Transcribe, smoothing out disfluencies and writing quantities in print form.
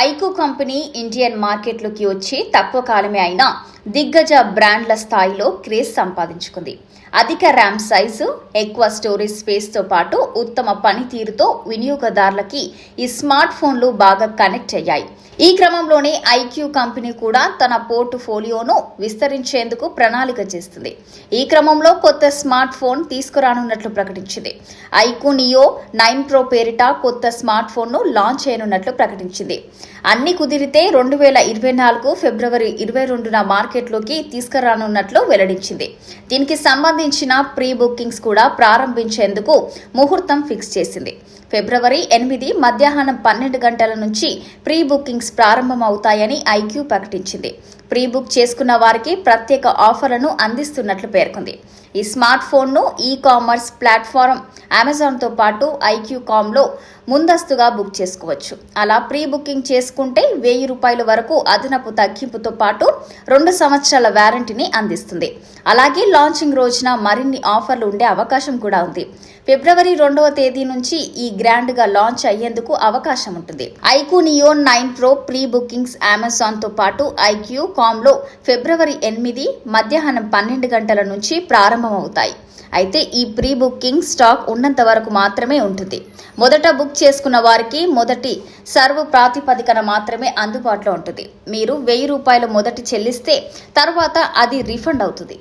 IQ company Indian మార్కెట్లోకి వచ్చి తక్కువ కాలమే అయినా దిగ్గజ బ్రాండ్ల స్థాయిలో క్రేజ్ సంపాదించుకుంది. అధిక ర్యామ్ సైజు, ఎక్కువ స్టోరేజ్ స్పేస్తో పాటు ఉత్తమ పనితీరుతో వినియోగదారులకి ఈ స్మార్ట్ ఫోన్లు బాగా కనెక్ట్ అయ్యాయి. ఈ క్రమంలోనే ఐక్యూ కంపెనీ కూడా తన పోర్ట్ఫోలియోను విస్తరించేందుకు ప్రణాళిక చేస్తుంది. ఈ క్రమంలో కొత్త స్మార్ట్ ఫోన్ తీసుకురానున్నట్లు ప్రకటించింది. ఐక్యూ నియో 9 ప్రో పేరిట కొత్త స్మార్ట్ ఫోన్ను లాంచ్ చేయనున్నట్లు ప్రకటించింది. అన్ని కుదిరితే 2024 ఫిబ్రవరి 22న మార్కెట్లోకి తీసుకురానున్నట్లు వెల్లడించింది. దీనికి సంబంధించిన ప్రీ బుకింగ్స్ కూడా ప్రారంభించేందుకు ముహూర్తం ఫిక్స్ చేసింది. ఫిబ్రవరి 8 మధ్యాహ్నం 12 గంటల నుంచి ప్రీ బుకింగ్స్ ప్రారంభమవుతాయని ఐక్యూ ప్రకటించింది. ప్రీ బుక్ చేసుకున్న వారికి ప్రత్యేక ఆఫర్లను అందిస్తున్నట్లు పేర్కొంది. ఈ స్మార్ట్ ఫోన్ను ఈ-కామర్స్ ప్లాట్ఫారం అమెజాన్తో పాటు ఐక్యూ.కామ్లో ముందస్తుగా బుక్ చేసుకోవచ్చు. అలా ప్రీ బుకింగ్ చేసుకుంటే ₹1000 వరకు అదనపు తగ్గింపుతో పాటు 2 సంవత్సరాల వారంటీని అందిస్తుంది. అలాగే లాంచింగ్ రోజున మరిన్ని ఆఫర్లు ఉండే అవకాశం కూడా ఉంది. ఫిబ్రవరి 2వ తేదీ నుంచి ఈ గ్రాండ్ గా లాంచ్ అయ్యేందుకు అవకాశం ఉంటుంది. IQOO Neo 9 Pro pre bookings Amazon తో పాటు ఐక్యూ.కామ్లో ఫిబ్రవరి 8 మధ్యాహ్నం 12 గంటల నుంచి ప్రారంభమవుతాయి. అయితే ఈ ప్రీ బుకింగ్ స్టాక్ ఉన్నంత వరకు మాత్రమే ఉంటుంది. మొదట బుక్ చేసుకున్న వారికి మొదటి సర్వ్ ప్రాతిపదికన మాత్రమే అందుబాటులో ఉంటుంది. మీరు ₹1000 మొదటి చెల్లిస్తే తర్వాత అది రీఫండ్ అవుతుంది.